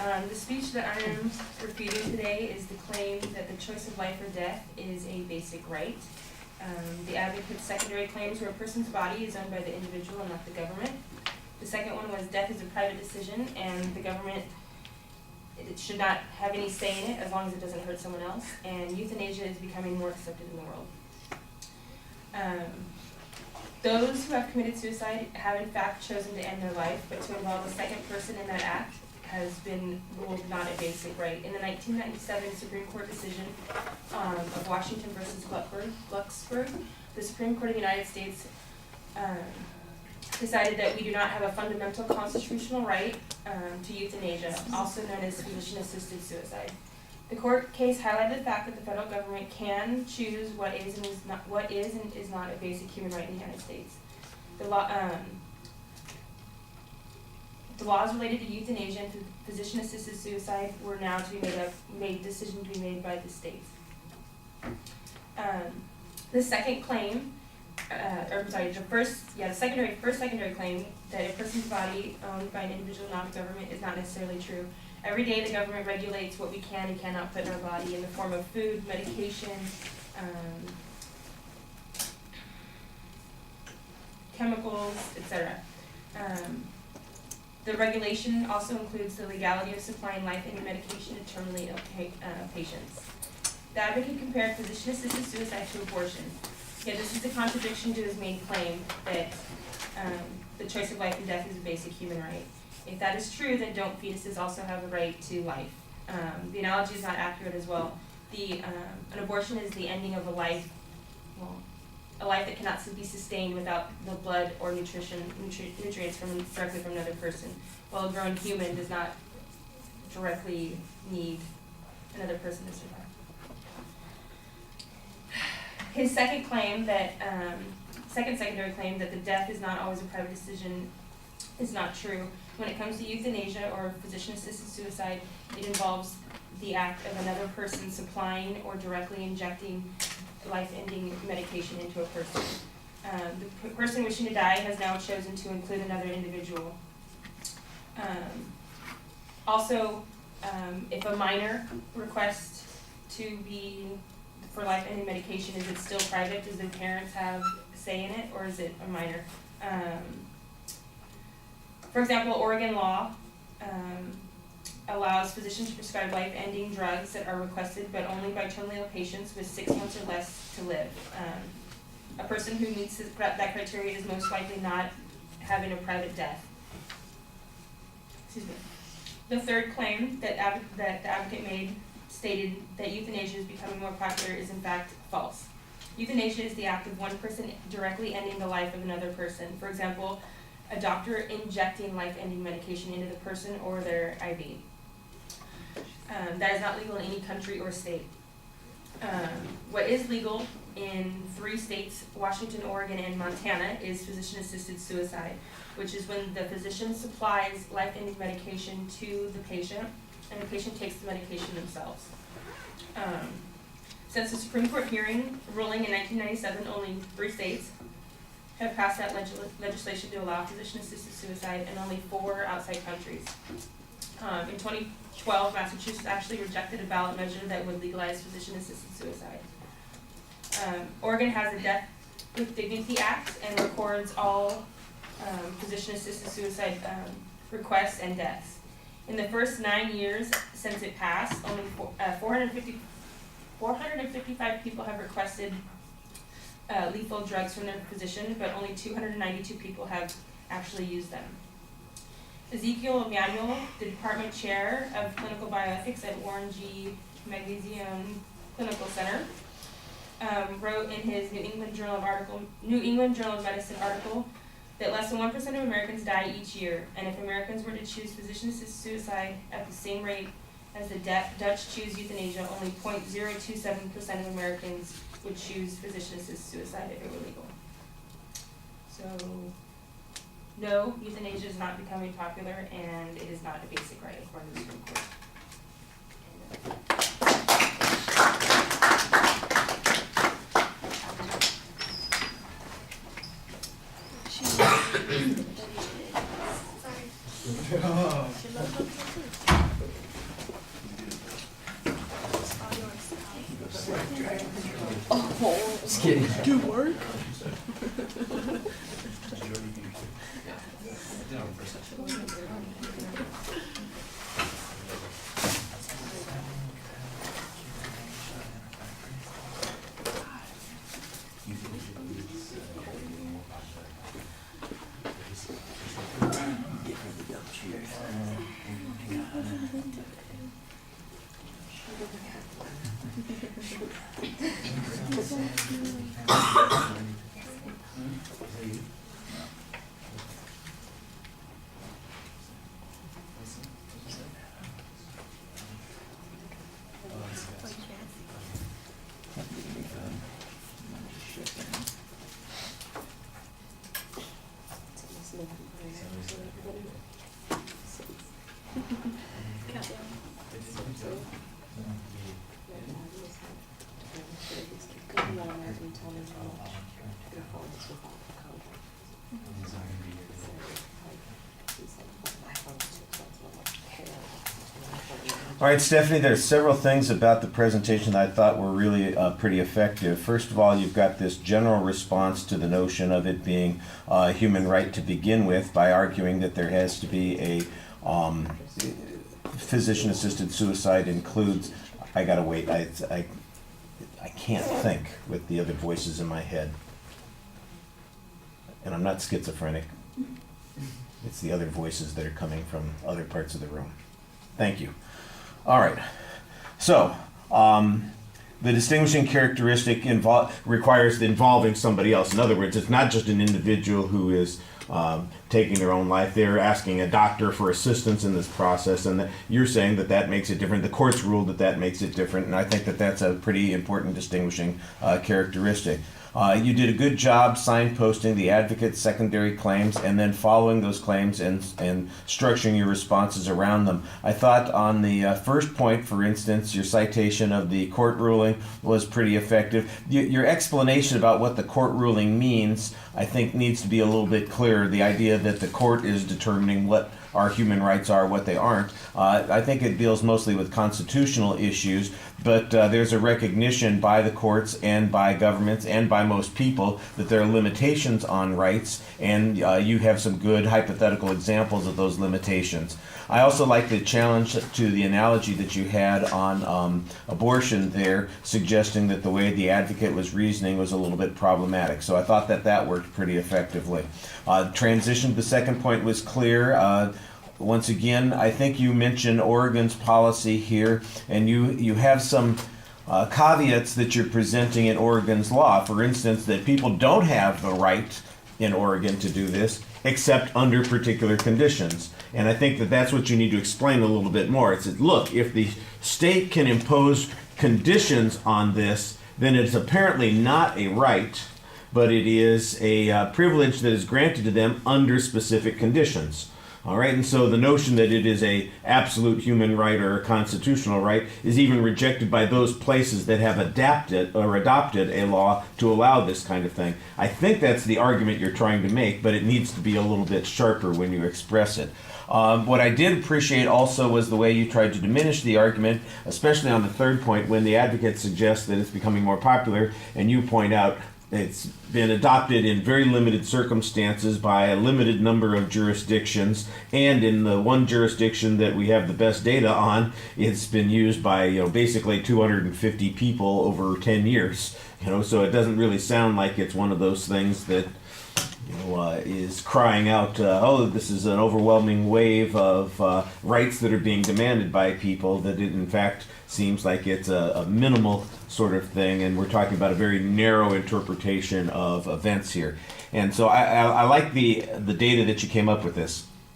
The speech that I am refuting today is the claim that the choice of life or death is a basic right. The advocate's secondary claims were a person's body is owned by the individual and not the government. The second one was death is a private decision and the government it should not have any say in it as long as it doesn't hurt someone else. And euthanasia is becoming more accepted in the world. Those who have committed suicide have in fact chosen to end their life, but to involve a second person in that act has been ruled not a basic right. In the 1997 Supreme Court decision of Washington versus Glucksberg, the Supreme Court of the United States decided that we do not have a fundamental constitutional right to euthanasia, also known as physician-assisted suicide. The court case highlighted the fact that the federal government can choose what is and is not a basic human right in the United States. The laws related to euthanasia and physician-assisted suicide were now to be decision to be made by the states. The second claim, the secondary claim that a person's body owned by an individual, not the government, is not necessarily true. Every day the government regulates what we can and cannot put in our body in the form of food, medication, chemicals, etc. The regulation also includes the legality of supplying life-ending medication to terminally ill patients. The advocate compared physician-assisted suicide to abortion. Yet this is a contradiction to his main claim that the choice of life and death is a basic human right. If that is true, then don't fetuses also have a right to life? The analogy is not accurate as well. An abortion is the ending of a life, a life that cannot be sustained without the blood or nutrients directly from another person, while a grown human does not directly need another person to survive. His second claim that, secondary claim that the death is not always a private decision is not true. When it comes to euthanasia or physician-assisted suicide, it involves the act of another person supplying or directly injecting life-ending medication into a person. The person wishing to die has now chosen to include another individual. If a minor requests to be for life-ending medication, is it still private? Does the parents have say in it, or is it a minor? For example, Oregon law allows physicians to prescribe life-ending drugs that are requested, but only by terminally ill patients with 6 months or less to live. A person who meets that criteria is most likely not having a private death. Excuse me. The third claim that the advocate made stated that euthanasia is becoming more popular is in fact false. Euthanasia is the act of one person directly ending the life of another person. For example, a doctor injecting life-ending medication into the person or their IV. That is not legal in any country or state. What is legal in 3 states, Washington, Oregon, and Montana, is physician-assisted suicide, which is when the physician supplies life-ending medication to the patient, and the patient takes the medication themselves. Since the Supreme Court hearing ruling in 1997, only 3 states have passed that legislation to allow physician-assisted suicide, and only 4 outside countries. In 2012, Massachusetts actually rejected a ballot measure that would legalize physician-assisted suicide. Oregon has a Death with Dignity Act and records all physician-assisted suicide requests and deaths. In the first 9 years since it passed, only 455 people have requested lethal drugs from their physician, but only 292 people have actually used them. Ezekiel Emanuel, the department chair of clinical bioethics at Warren G. Magnesium Clinical Center, wrote in his New England Journal of Medicine article that less than 1% of Americans die each year, and if Americans were to choose physician-assisted suicide at the same rate as the Dutch choose euthanasia, only 0.027% of Americans would choose physician-assisted suicide if it were legal. So, no, euthanasia is not becoming popular, and it is not a basic right according to the Supreme Court. Sorry. kidding. Do work? All right, Stephanie, there's several things about the presentation that I thought were really pretty effective. First of all, you've got this general response to the notion of it being a human right to begin with by arguing that there has to be a physician-assisted suicide includes, I gotta wait, I can't think with the other voices in my head. And I'm not schizophrenic. It's the other voices that are coming from other parts of the room. Thank you. All right, so the distinguishing characteristic requires involving somebody else. In other words, it's not just an individual who is taking their own life. They're asking a doctor for assistance in this process, and you're saying that that makes it different. The court's ruled that that makes it different, and I think that that's a pretty important distinguishing characteristic. You did a good job signposting the advocate's secondary claims and then following those claims and structuring your responses around them. I thought on the first point, for instance, your citation of the court ruling was pretty effective. Your explanation about what the court ruling means, I think, needs to be a little bit clearer. The idea that the court is determining what our human rights are, what they aren't. I think it deals mostly with constitutional issues, but there's a recognition by the courts and by governments and by most people that there are limitations on rights, and you have some good hypothetical examples of those limitations. I also like the challenge to the analogy that you had on abortion there, suggesting that the way the advocate was reasoning was a little bit problematic. So I thought that that worked pretty effectively. Transition to the second point was clear. Once again, I think you mentioned Oregon's policy here, and you have some caveats that you're presenting in Oregon's law. For instance, that people don't have the right in Oregon to do this, except under particular conditions. And I think that that's what you need to explain a little bit more. It's that, look, if the state can impose conditions on this, then it's apparently not a right, but it is a privilege that is granted to them under specific conditions. All right, and so the notion that it is a absolute human right or a constitutional right is even rejected by those places that have adapted or adopted a law to allow this kind of thing. I think that's the argument you're trying to make, but it needs to be a little bit sharper when you express it. What I did appreciate also was the way you tried to diminish the argument, especially on the third point when the advocate suggests that it's becoming more popular, and you point out it's been adopted in very limited circumstances by a limited number of jurisdictions, and in the one jurisdiction that we have the best data on, it's been used by basically 250 people over 10 years. So it doesn't really sound like it's one of those things that is crying out, oh, this is an overwhelming wave of rights that are being demanded by people, that it in fact seems like it's a minimal sort of thing, and we're talking about a very narrow interpretation of events here. And so I like the data that you came up with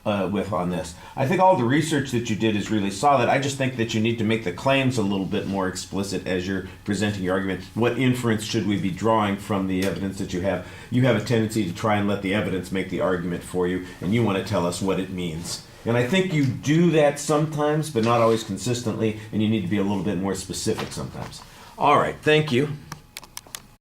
on this. I think all the research that you did is really solid. I just think that you need to make the claims a little bit more explicit as you're presenting your argument. What inference should we be drawing from the evidence that you have? You have a tendency to try and let the evidence make the argument for you, and you want to tell us what it means. And I think you do that sometimes, but not always consistently, and you need to be a little bit more specific sometimes. All right, thank you.